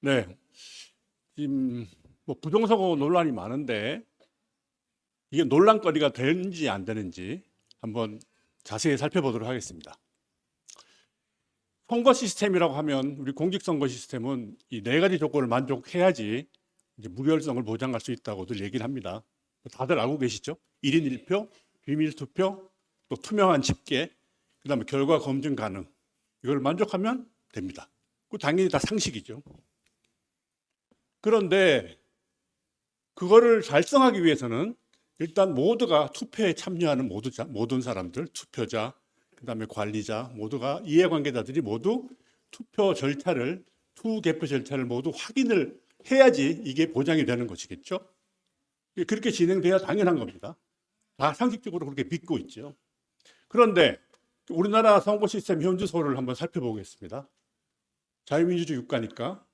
네, 지금 뭐 부정선거 논란이 많은데 이게 논란거리가 되는지 안 되는지 한번 자세히 살펴보도록 하겠습니다. 선거 시스템이라고 하면 우리 공직선거 시스템은 이 네 가지 조건을 만족해야지 이제 무결성을 보장할 수 있다고들 얘기를 합니다. 다들 알고 계시죠? 1인 1표, 비밀 투표, 또 투명한 집계, 그다음에 결과 검증 가능. 이걸 만족하면 됩니다. 당연히 다 상식이죠. 그런데 그거를 달성하기 위해서는 일단 모두가 투표에 참여하는 모든 사람들, 투표자, 그다음에 관리자, 모두가 이해관계자들이 모두 투표 절차를, 투개표 절차를 모두 확인을 해야지 이게 보장이 되는 것이겠죠. 그렇게 진행돼야 당연한 겁니다. 다 상식적으로 그렇게 믿고 있죠. 그런데 우리나라 선거 시스템 현주소를 한번 살펴보겠습니다. 자유민주주의 국가니까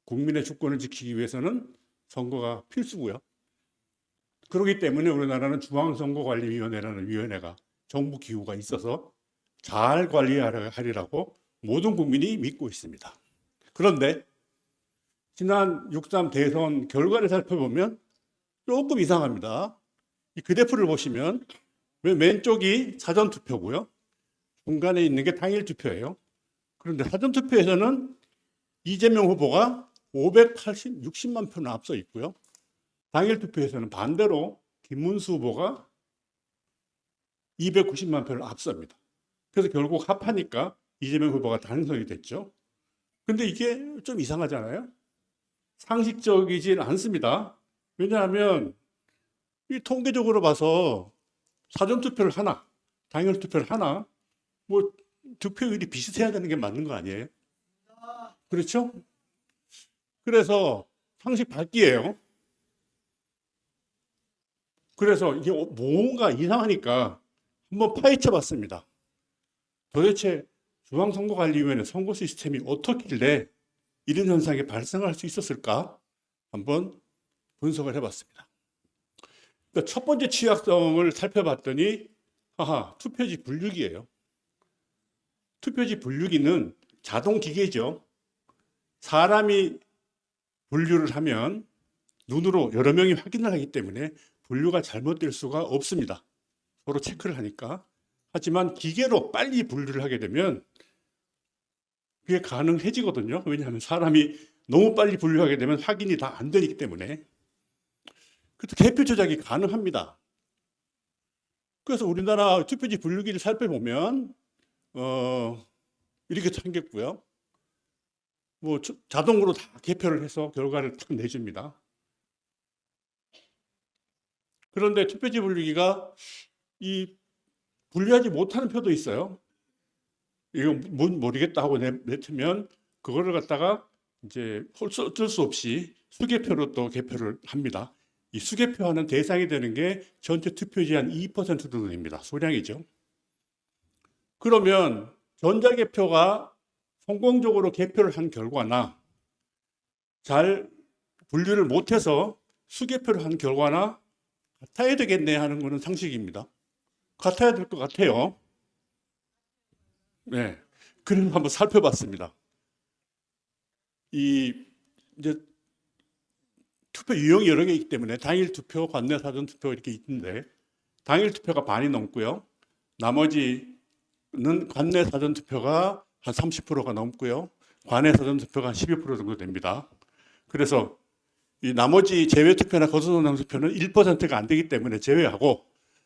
국민의 주권을 지키기 위해서는 선거가 필수고요. 그렇기 때문에 우리나라는 중앙선거관리위원회라는 위원회가 정부 기구가 있어서 잘 관리하리라고 모든 국민이 믿고 있습니다. 그런데 지난 6.3 대선 결과를 살펴보면 조금 이상합니다. 이 그래프를 보시면 왼쪽이 사전투표고요. 중간에 있는 게 당일투표예요. 그런데 사전투표에서는 이재명 후보가 60만 표는 앞서 있고요. 당일투표에서는 반대로 김문수 후보가 290만 표를 앞섭니다. 그래서 결국 합하니까 이재명 후보가 당선이 됐죠. 근데 이게 좀 이상하잖아요. 상식적이진 않습니다. 왜냐하면 이 통계적으로 봐서 사전투표를 하나, 당일투표를 하나, 뭐 득표율이 비슷해야 되는 게 맞는 거 아니에요? 그렇죠? 그래서 상식 밖이에요. 그래서 이게 뭔가 이상하니까 한번 파헤쳐 봤습니다. 도대체 중앙선거관리위원회 선거 시스템이 어떻길래 이런 현상이 발생할 수 있었을까? 한번 분석을 해봤습니다. 그러니까 첫 번째 취약성을 살펴봤더니 투표지 분류기예요. 투표지 분류기는 자동 기계죠. 사람이 분류를 하면 눈으로 여러 명이 확인을 하기 때문에 분류가 잘못될 수가 없습니다. 서로 체크를 하니까. 하지만 기계로 빨리 분류를 하게 되면 그게 가능해지거든요. 왜냐하면 사람이 너무 빨리 분류하게 되면 확인이 다 안 되기 때문에. 그래서 개표 조작이 가능합니다. 그래서 우리나라 투표지 분류기를 살펴보면 이렇게 생겼고요. 뭐 자동으로 다 개표를 해서 결과를 딱 내줍니다. 그런데 투표지 분류기가 이 분류하지 못하는 표도 있어요. 이거 뭔 모르겠다 하고 내면 그거를 갖다가 이제 어쩔 수 없이 수개표로 또 개표를 합니다. 이 수개표하는 대상이 되는 게 전체 투표지 한 2% 정도 됩니다. 소량이죠. 그러면 전자개표가 성공적으로 개표를 한 결과나 잘 분류를 못해서 수개표를 한 결과나 같아야 되겠네 하는 것은 상식입니다. 같아야 될 것 같아요. 네. 그럼 한번 살펴봤습니다. 이제 투표 유형이 여러 개 있기 때문에 당일 투표, 관내 사전 투표 이렇게 있는데 당일 투표가 반이 넘고요. 나머지는 관내 사전 투표가 한 30%가 넘고요. 관내 사전 투표가 한 12% 정도 됩니다. 그래서 이 나머지 제외 투표나 거소선상 투표는 1%가 안 되기 때문에 제외하고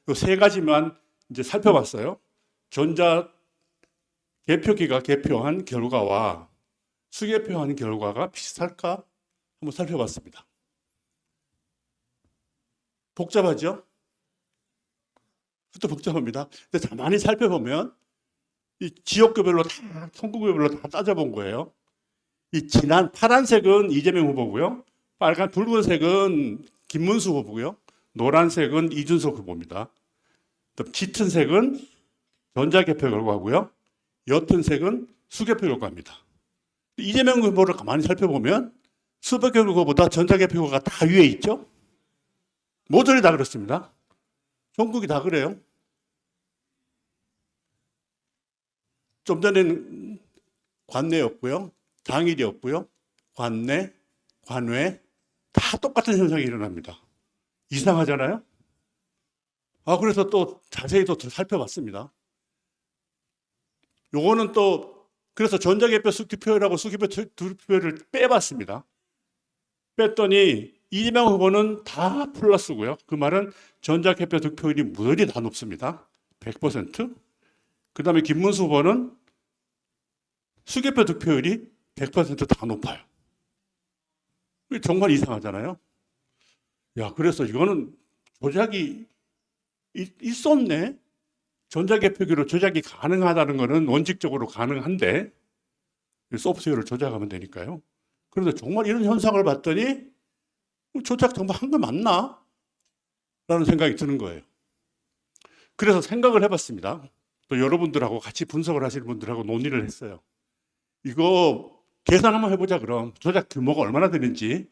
이 세 가지만 이제 살펴봤어요. 전자 개표기가 개표한 결과와 수개표한 결과가 비슷할까? 한번 살펴봤습니다. 복잡하죠? 그것도 복잡합니다. 근데 가만히 살펴보면 이 지역구별로 다, 선거구별로 다 따져본 거예요. 이 진한 파란색은 이재명 후보고요. 붉은색은 김문수 후보고요. 노란색은 이준석 후보입니다. 짙은 색은 전자개표 결과고요. 옅은 색은 수개표 결과입니다. 이재명 후보를 가만히 살펴보면 수개표 결과보다 전자개표 결과가 다 위에 있죠. 모조리 다 그렇습니다. 전국이 다 그래요. 좀 전에는 관내였고요. 당일이었고요. 관내, 관외 다 똑같은 현상이 일어납니다. 이상하잖아요? 그래서 또 자세히 또 살펴봤습니다. 요거는 또 그래서 전자개표 수기표라고 수기표 투표를 빼봤습니다. 뺐더니 이재명 후보는 다 플러스고요. 그 말은 전자개표 득표율이 무던히 다 높습니다. 100%. 그 다음에 김문수 후보는 수개표 득표율이 100%다 높아요. 정말 이상하잖아요. 야, 그래서 이거는 조작이 있었네. 전자개표기로 조작이 가능하다는 것은 원칙적으로 가능한데 소프트웨어를 조작하면 되니까요. 그런데 정말 이런 현상을 봤더니 조작 정말 한 거 맞나? 라는 생각이 드는 거예요. 그래서 생각을 해봤습니다. 또 여러분들하고 같이 분석을 하시는 분들하고 논의를 했어요. 이거 계산 한번 해보자 그럼. 조작 규모가 얼마나 되는지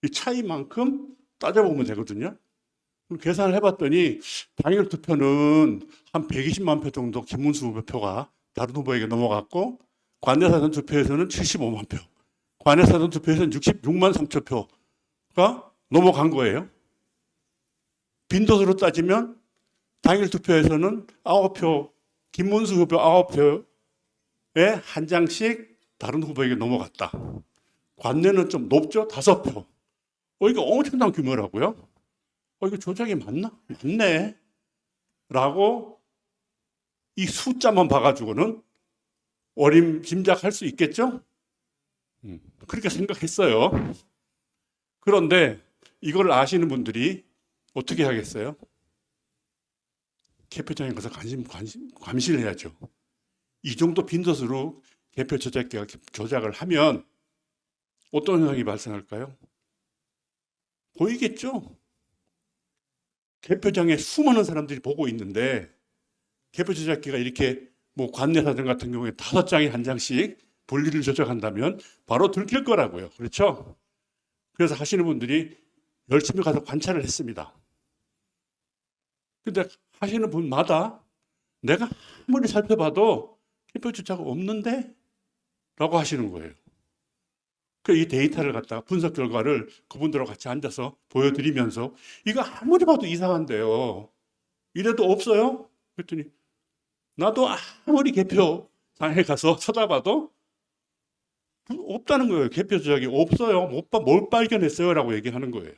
이 차이만큼 따져보면 되거든요. 계산을 해봤더니 당일 투표는 한 120만 표 정도 김문수 후보 표가 다른 후보에게 넘어갔고 관내사전 투표에서는 75만 표, 관내사전 투표에서는 66만 3천 표가 넘어간 거예요. 빈도수로 따지면 당일 투표에서는 9표, 김문수 후보 9표에 한 장씩 다른 후보에게 넘어갔다. 관내는 좀 높죠? 5표. 이거 엄청난 규모라고요? 이거 조작이 맞나? 맞네. 라고 이 숫자만 봐가지고는 어림짐작할 수 있겠죠? 그렇게 생각했어요. 그런데 이걸 아시는 분들이 어떻게 하겠어요? 개표장에 가서 감시를 해야죠. 이 정도 빈도수로 개표 조작기가 조작을 하면 어떤 현상이 발생할까요? 보이겠죠? 개표장에 수많은 사람들이 보고 있는데 개표 조작기가 이렇게 뭐 관내사전 같은 경우에 5장에 한 장씩 분리를 조작한다면 바로 들킬 거라고요. 그렇죠? 그래서 하시는 분들이 열심히 가서 관찰을 했습니다. 근데 하시는 분마다 내가 아무리 살펴봐도 개표 조작 없는데? 라고 하시는 거예요. 이 데이터를 갖다가 분석 결과를 그분들하고 같이 앉아서 보여드리면서 이거 아무리 봐도 이상한데요. 이래도 없어요? 그랬더니 나도 아무리 개표장에 가서 찾아봐도 없다는 거예요. 개표 조작이 없어요. 뭘 발견했어요? 라고 얘기하는 거예요.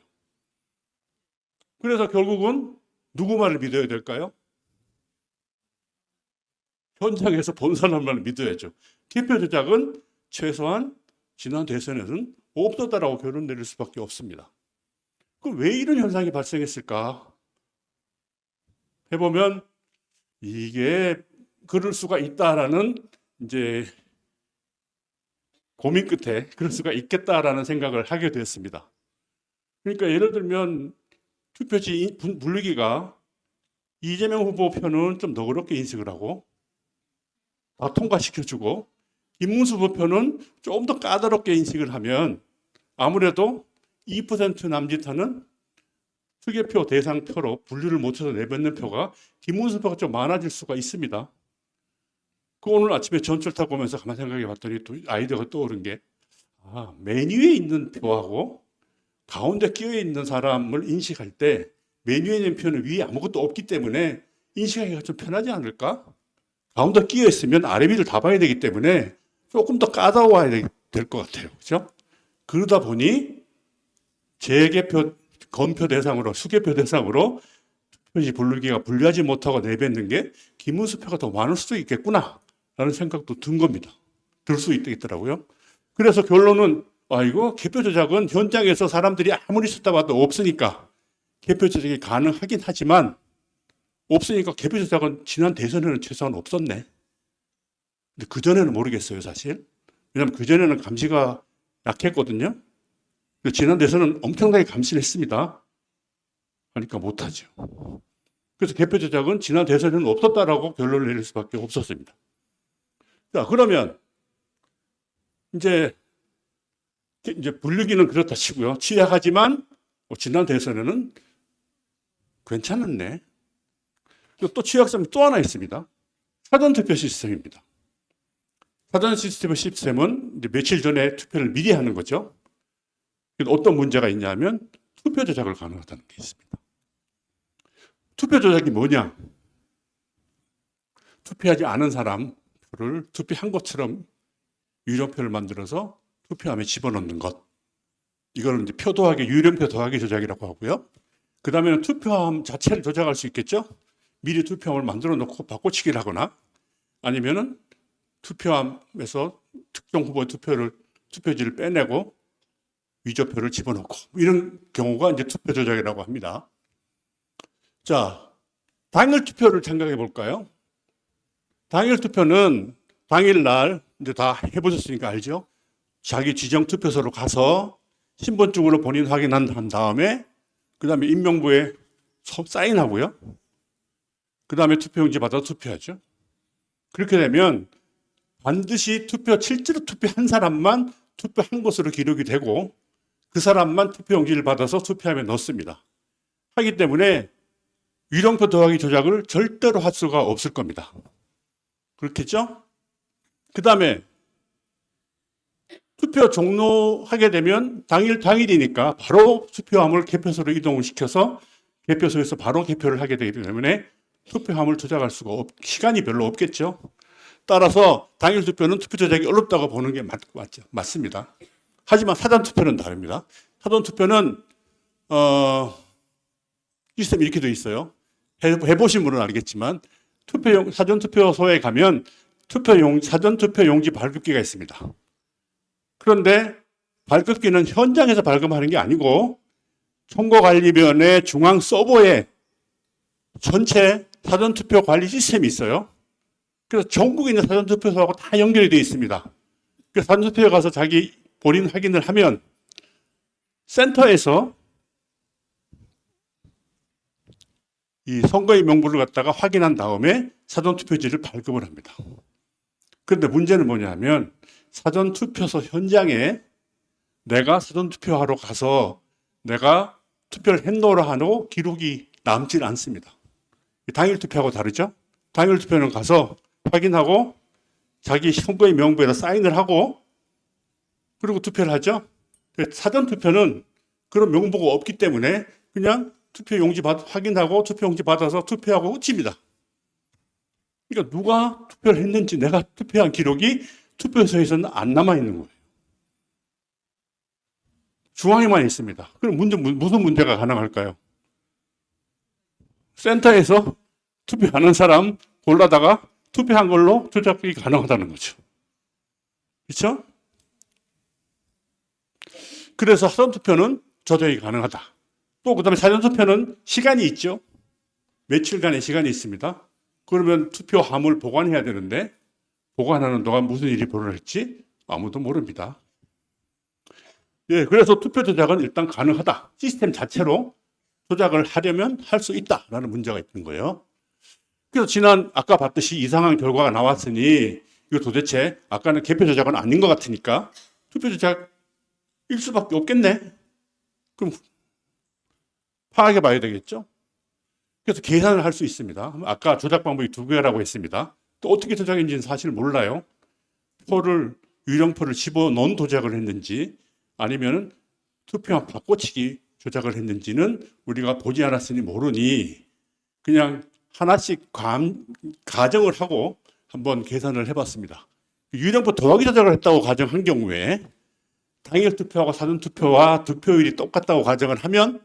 그래서 결국은 누구 말을 믿어야 될까요? 현장에서 본 사람 말을 믿어야죠. 개표 조작은 최소한 지난 대선에는 없었다라고 결론 내릴 수밖에 없습니다. 그럼 왜 이런 현상이 발생했을까? 해보면 이게 그럴 수가 있다라는 이제 고민 끝에 그럴 수가 있겠다라는 생각을 하게 되었습니다. 그러니까 예를 들면 투표지 분류기가 이재명 후보 표는 좀 너그럽게 인식을 하고 다 통과시켜주고 김문수 후보 표는 좀 더 까다롭게 인식을 하면 아무래도 2% 남짓하는 투개표 대상 표로 분류를 못해서 내뱉는 표가 김문수 표가 좀 많아질 수가 있습니다. 오늘 아침에 전철 타고 오면서 가만 생각해 봤더니 또 아이디어가 떠오른 게 메뉴에 있는 표하고 가운데 끼어 있는 사람을 인식할 때 메뉴에 있는 표는 위에 아무것도 없기 때문에 인식하기가 좀 편하지 않을까? 가운데 끼어 있으면 아래 위를 다 봐야 되기 때문에 조금 더 까다로워야 될 것 같아요. 그렇죠? 그러다 보니 재개표, 검표 대상으로, 수개표 대상으로 투표지 분류기가 분류하지 못하고 내뱉는 게 김문수 표가 더 많을 수도 있겠구나 라는 생각도 든 겁니다. 들 수 있더라고요. 그래서 결론은 이거 개표 조작은 현장에서 사람들이 아무리 찾아봐도 없으니까 개표 조작이 가능하긴 하지만 없으니까 개표 조작은 지난 대선에는 최소한 없었네. 근데 그전에는 모르겠어요, 사실. 왜냐하면 그전에는 감시가 약했거든요. 지난 대선은 엄청나게 감시를 했습니다. 그러니까 못하죠. 그래서 개표 조작은 지난 대선에는 없었다라고 결론을 내릴 수밖에 없었습니다. 자, 그러면 이제 분류기는 그렇다 치고요. 취약하지만 지난 대선에는 괜찮았네. 또 취약점이 또 하나 있습니다. 사전투표 시스템입니다. 사전 시스템은 이제 며칠 전에 투표를 미리 하는 거죠. 어떤 문제가 있냐면 투표 조작을 가능하다는 게 있습니다. 투표 조작이 뭐냐? 투표하지 않은 사람을 투표한 것처럼 유령표를 만들어서 투표함에 집어넣는 것. 이걸 이제 표 더하기, 유령표 더하기 조작이라고 하고요. 그 다음에는 투표함 자체를 조작할 수 있겠죠? 미리 투표함을 만들어 놓고 바꿔치기를 하거나 아니면은 투표함에서 특정 후보의 투표지를 빼내고 위조표를 집어넣고 이런 경우가 이제 투표 조작이라고 합니다. 자, 당일 투표를 생각해 볼까요? 당일 투표는 당일날 이제 다 해보셨으니까 알죠? 자기 지정 투표소로 가서 신분증으로 본인 확인한 다음에 그 다음에 임명부에 사인하고요. 그 다음에 투표용지 받아 투표하죠. 그렇게 되면 반드시 실제로 투표한 사람만 투표한 것으로 기록이 되고 그 사람만 투표용지를 받아서 투표함에 넣습니다. 하기 때문에 유령표 더하기 조작을 절대로 할 수가 없을 겁니다. 그렇겠죠? 그 다음에 투표 종료하게 되면 당일이니까 바로 투표함을 개표소로 이동을 시켜서 개표소에서 바로 개표를 하게 되기 때문에 투표함을 조작할 수가 시간이 별로 없겠죠. 따라서 당일 투표는 투표 조작이 어렵다고 보는 게 맞습니다. 하지만 사전 투표는 다릅니다. 사전 투표는 시스템이 이렇게 되어 있어요. 해보신 분은 알겠지만 사전 투표소에 가면 사전 투표 용지 발급기가 있습니다. 그런데 발급기는 현장에서 발급하는 게 아니고 선거관리위원회 중앙 서버에 전체 사전투표 관리 시스템이 있어요. 그래서 전국에 있는 사전투표소하고 다 연결이 되어 있습니다. 그래서 사전투표에 가서 자기 본인 확인을 하면 센터에서 이 선거의 명부를 갖다가 확인한 다음에 사전투표지를 발급을 합니다. 그런데 문제는 뭐냐면 사전투표소 현장에 내가 사전투표하러 가서 내가 투표를 했노라 하고 기록이 남질 않습니다. 당일 투표하고 다르죠? 당일 투표는 가서 확인하고 자기 선거의 명부에다 사인을 하고 그리고 투표를 하죠? 사전투표는 그런 명부가 없기 때문에 그냥 투표용지 확인하고 투표용지 받아서 투표하고 끝입니다. 그러니까 누가 투표를 했는지 내가 투표한 기록이 투표소에서는 안 남아있는 거예요. 중앙에만 있습니다. 그럼 무슨 문제가 가능할까요? 센터에서 투표하는 사람 골라다가 투표한 걸로 조작이 가능하다는 거죠. 그렇죠? 그래서 사전투표는 조작이 가능하다. 또 그다음에 사전투표는 시간이 있죠. 며칠간의 시간이 있습니다. 그러면 투표함을 보관해야 되는데 보관하는 동안 무슨 일이 벌어질지 아무도 모릅니다. 예, 그래서 투표 조작은 일단 가능하다. 시스템 자체로 조작을 하려면 할 수 있다라는 문제가 있는 거예요. 그래서 아까 봤듯이 이상한 결과가 나왔으니 이거 도대체 아까는 개표 조작은 아닌 것 같으니까 투표 조작일 수밖에 없겠네. 그럼 파악해 봐야 되겠죠. 그래서 계산을 할 수 있습니다. 아까 조작 방법이 두 개라고 했습니다. 또 어떻게 조작인지는 사실 몰라요. 유령표를 집어넣은 조작을 했는지 아니면 투표함 바꿔치기 조작을 했는지는 우리가 보지 않았으니 모르니 그냥 하나씩 가정을 하고 한번 계산을 해봤습니다. 유령표 더하기 조작을 했다고 가정한 경우에 당일 투표하고 사전 투표와 득표율이 똑같다고 가정을 하면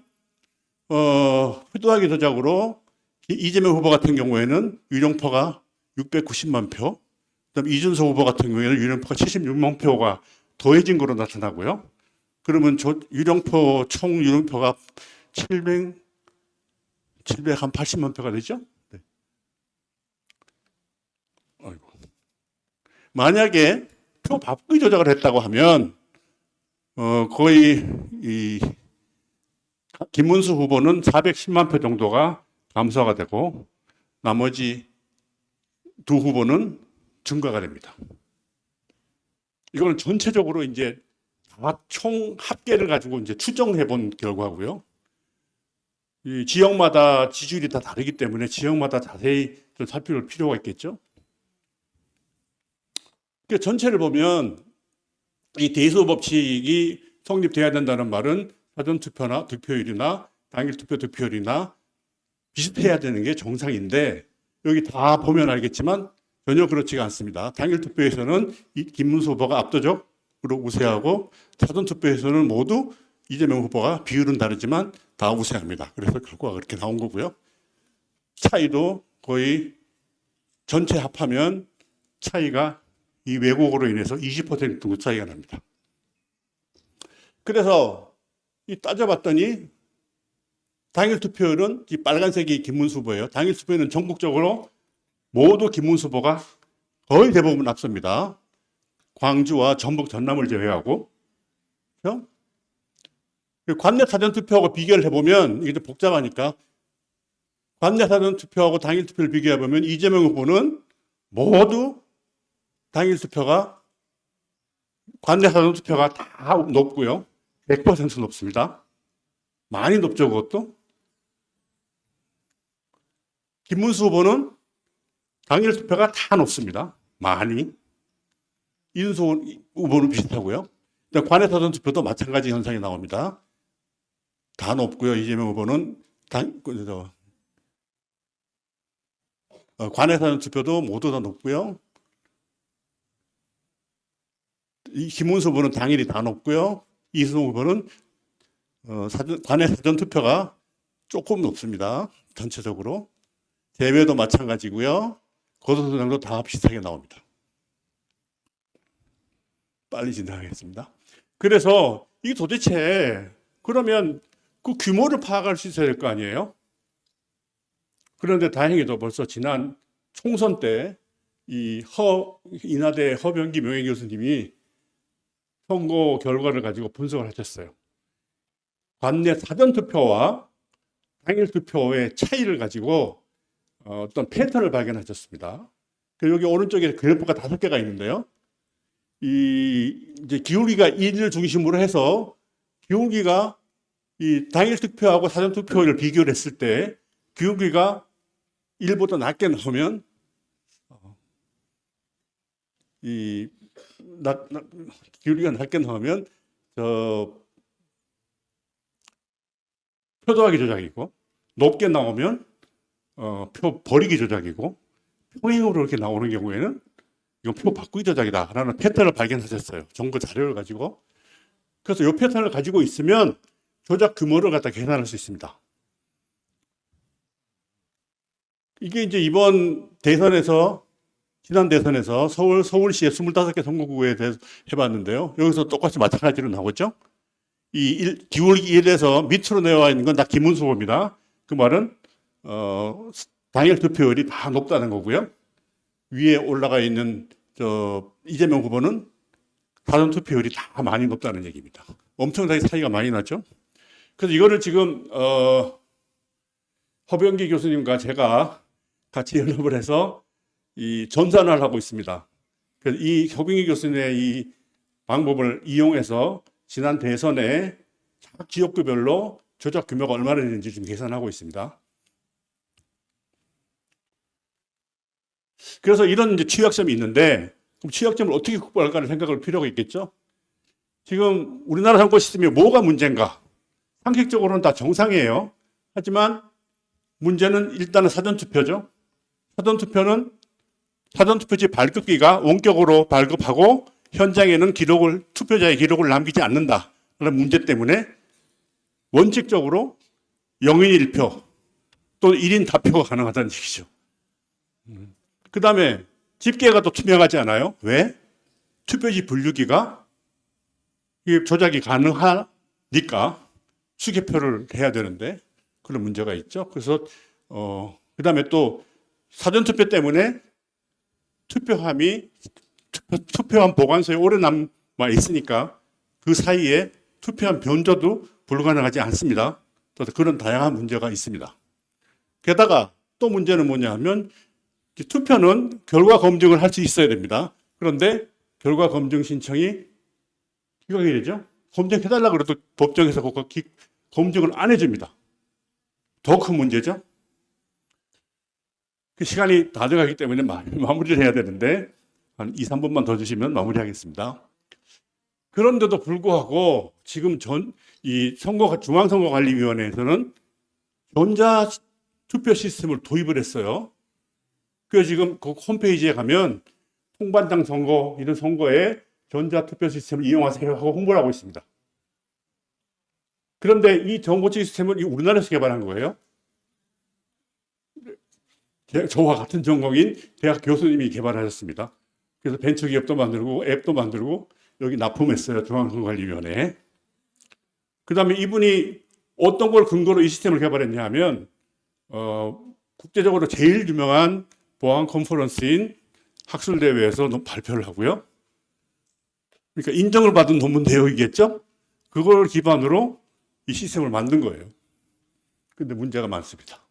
더하기 조작으로 이재명 후보 같은 경우에는 유령표가 690만 표, 그다음 이준석 후보 같은 경우에는 유령표가 76만 표가 더해진 거로 나타나고요. 그러면 총 유령표가 780만 표가 되죠? 네. 아이고. 만약에 표 바꾸기 조작을 했다고 하면 거의 김문수 후보는 410만 표 정도가 감소가 되고 나머지 두 후보는 증가가 됩니다. 이거는 전체적으로 이제 다 총 합계를 가지고 이제 추정해 본 결과고요. 이 지역마다 지지율이 다 다르기 때문에 지역마다 자세히 좀 살펴볼 필요가 있겠죠. 전체를 보면 이 대의소 법칙이 성립돼야 된다는 말은 사전투표나 득표율이나 당일투표 득표율이나 비슷해야 되는 게 정상인데 여기 다 보면 알겠지만 전혀 그렇지가 않습니다. 당일투표에서는 김문수 후보가 압도적으로 우세하고 사전투표에서는 모두 이재명 후보가 비율은 다르지만 다 우세합니다. 그래서 결과가 그렇게 나온 거고요. 차이도 거의 전체 합하면 차이가 이 왜곡으로 인해서 20% 정도 차이가 납니다. 그래서 따져봤더니 당일 투표율은 이 빨간색이 김문수 후보예요. 당일 투표율은 전국적으로 모두 김문수 후보가 거의 대부분 앞섭니다. 광주와 전북, 전남을 제외하고. 그렇죠? 관내 사전투표하고 비교를 해보면 이게 좀 복잡하니까 관내 사전투표하고 당일 투표를 비교해보면 이재명 후보는 모두 당일 투표가 관내 사전투표가 다 높고요. 100% 높습니다. 많이 높죠, 그것도. 김문수 후보는 당일 투표가 다 높습니다. 많이. 이준석 후보는 비슷하고요. 관내 사전투표도 마찬가지 현상이 나옵니다. 다 높고요. 이재명 후보는 관내 사전투표도 모두 다 높고요. 이 김문수 후보는 당일이 다 높고요. 이준석 후보는 관내 사전투표가 조금 높습니다. 전체적으로. 대외도 마찬가지고요. 거소선상도 다 비슷하게 나옵니다. 빨리 진행하겠습니다. 그래서 이게 도대체 그러면 그 규모를 파악할 수 있어야 될 거 아니에요? 그런데 다행히도 벌써 지난 총선 때 이 인하대 허병기 명예교수님이 선거 결과를 가지고 분석을 하셨어요. 관내 사전투표와 당일투표의 차이를 가지고 어떤 패턴을 발견하셨습니다. 여기 오른쪽에 그래프가 5개가 있는데요. 이제 기울기가 1을 중심으로 해서 기울기가 이 당일 투표하고 사전 투표를 비교를 했을 때 기울기가 1보다 낮게 나오면 기울기가 낮게 나오면 표 더하기 조작이고 높게 나오면 표 버리기 조작이고 평행으로 이렇게 나오는 경우에는 이건 표 바꾸기 조작이다라는 패턴을 발견하셨어요. 정보 자료를 가지고. 그래서 이 패턴을 가지고 있으면 조작 규모를 갖다 계산할 수 있습니다. 이게 이제 이번 대선에서 지난 대선에서 서울시의 25개 선거구에 대해서 해봤는데요. 여기서 똑같이 마찬가지로 나오죠. 기울기 1에서 밑으로 내려와 있는 건 다 김문수 후보입니다. 그 말은 당일 투표율이 다 높다는 거고요. 위에 올라가 있는 이재명 후보는 사전 투표율이 다 많이 높다는 얘기입니다. 엄청나게 차이가 많이 나죠. 그래서 이거를 지금 허병기 교수님과 제가 같이 연합을 해서 이 전산화를 하고 있습니다. 그래서 이 허병기 교수님의 이 방법을 이용해서 지난 대선에 각 지역구별로 조작 규모가 얼마나 되는지 지금 계산하고 있습니다. 그래서 이런 이제 취약점이 있는데 그럼 취약점을 어떻게 극복할까를 생각할 필요가 있겠죠. 지금 우리나라 선거 시스템이 뭐가 문제인가? 상식적으로는 다 정상이에요. 하지만 문제는 일단은 사전투표죠. 사전투표는 사전투표지 발급기가 원격으로 발급하고 현장에는 투표자의 기록을 남기지 않는다라는 문제 때문에 원칙적으로 0인 1표 또는 1인 다표가 가능하다는 얘기죠. 그 다음에 집계가 또 투명하지 않아요. 왜? 투표지 분류기가 조작이 가능하니까 수개표를 해야 되는데 그런 문제가 있죠. 그래서 그 다음에 또 사전투표 때문에 투표함 보관소에 오래 남아 있으니까 그 사이에 투표함 변조도 불가능하지 않습니다. 또 그런 다양한 문제가 있습니다. 게다가 또 문제는 뭐냐 하면 투표는 결과 검증을 할 수 있어야 됩니다. 그런데 결과 검증 신청이 기각이 되죠. 검증해달라고 그래도 법정에서 검증을 안 해줍니다. 더 큰 문제죠. 그 시간이 다 돼가기 때문에 마무리를 해야 되는데 한 2, 3분만 더 주시면 마무리하겠습니다. 그런데도 불구하고 지금 이 중앙선거관리위원회에서는 전자 투표 시스템을 도입을 했어요. 그래서 지금 그 홈페이지에 가면 통반장 선거 이런 선거에 전자 투표 시스템을 이용하세요 하고 홍보를 하고 있습니다. 그런데 이 정보치 시스템을 우리나라에서 개발한 거예요. 저와 같은 전공인 대학 교수님이 개발하셨습니다. 그래서 벤처기업도 만들고 앱도 만들고 여기 납품했어요. 중앙선거관리위원회에. 그 다음에 이분이 어떤 걸 근거로 이 시스템을 개발했냐 하면 국제적으로 제일 유명한 보안 컨퍼런스인 학술대회에서 발표를 하고요. 그러니까 인정을 받은 논문 내용이겠죠? 그걸 기반으로 이 시스템을 만든 거예요. 근데 문제가 많습니다.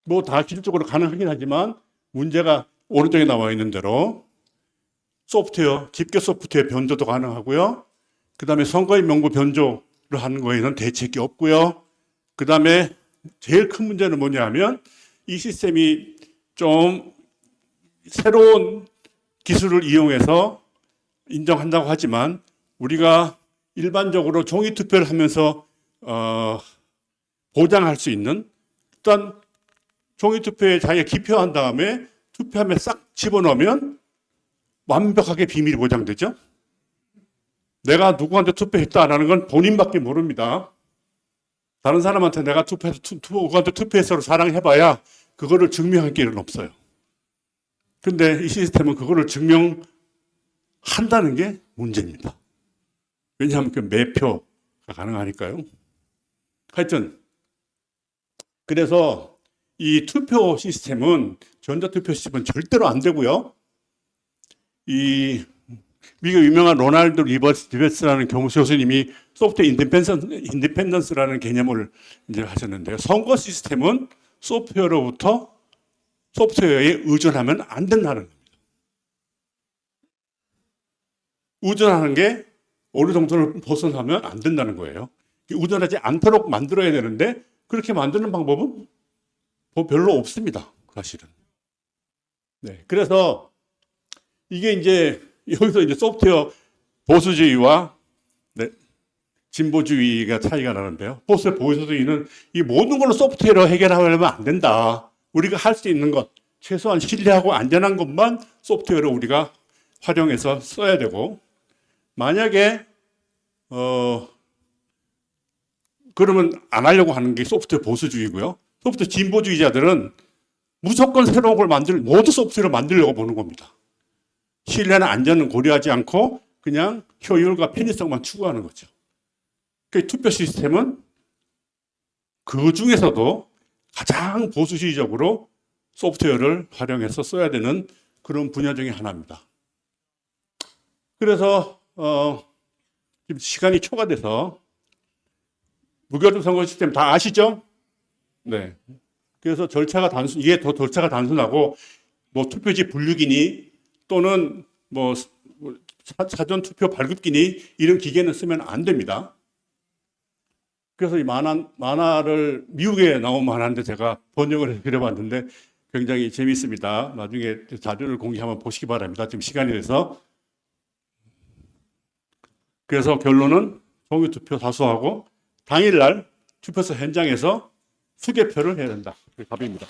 뭐 다 기술적으로 가능하긴 하지만 문제가 오른쪽에 나와 있는 대로 소프트웨어, 집계 소프트웨어 변조도 가능하고요. 그 다음에 선거인 명부 변조를 하는 거에는 대책이 없고요. 그 다음에 제일 큰 문제는 뭐냐 하면 이 시스템이 좀 새로운 기술을 이용해서 인정한다고 하지만 우리가 일반적으로 종이 투표를 하면서 보장할 수 있는 일단 종이 투표에 자기가 기표한 다음에 투표함에 싹 집어넣으면 완벽하게 비밀이 보장되죠. 내가 누구한테 투표했다라는 건 본인밖에 모릅니다. 다른 사람한테 내가 누구한테 투표해서 사랑해봐야 그거를 증명할 길은 없어요. 근데 이 시스템은 그거를 증명한다는 게 문제입니다. 왜냐하면 그 매표가 가능하니까요. 하여튼 그래서 이 투표 시스템은 전자투표 시스템은 절대로 안 되고요. 이 미국 유명한 로날드 리버스라는 교수님이 소프트웨어 인디펜던스라는 개념을 이제 하셨는데요. 선거 시스템은 소프트웨어에 의존하면 안 된다는 겁니다. 의존하는 게 어느 정도를 벗어나면 안 된다는 거예요. 의존하지 않도록 만들어야 되는데 그렇게 만드는 방법은 뭐 별로 없습니다. 사실은. 네, 그래서 이게 이제 여기서 이제 소프트웨어 보수주의와 진보주의가 차이가 나는데요. 보수주의는 이 모든 걸로 소프트웨어로 해결하려면 안 된다. 우리가 할 수 있는 것, 최소한 신뢰하고 안전한 것만 소프트웨어로 우리가 활용해서 써야 되고, 만약에 그러면 안 하려고 하는 게 소프트웨어 보수주의고요. 소프트웨어 진보주의자들은 무조건 새로운 걸 모두 소프트웨어로 만들려고 보는 겁니다. 신뢰나 안전은 고려하지 않고 그냥 효율과 편의성만 추구하는 거죠. 그 투표 시스템은 그 중에서도 가장 보수주의적으로 소프트웨어를 활용해서 써야 되는 그런 분야 중에 하나입니다. 그래서 지금 시간이 초과돼서 무결점 선거 시스템 다 아시죠? 네. 그래서 이게 더 절차가 단순하고 뭐 투표지 분류기니 또는 뭐 사전 투표 발급기니 이런 기계는 쓰면 안 됩니다. 그래서 이 만화를 미국에 나온 만화인데 제가 번역을 해서 그려봤는데 굉장히 재미있습니다. 나중에 자료를 공개하면 보시기 바랍니다. 지금 시간이 돼서. 그래서 결론은 종이투표 다수하고 당일날 투표소 현장에서 수개표를 해야 된다. 그게 답입니다.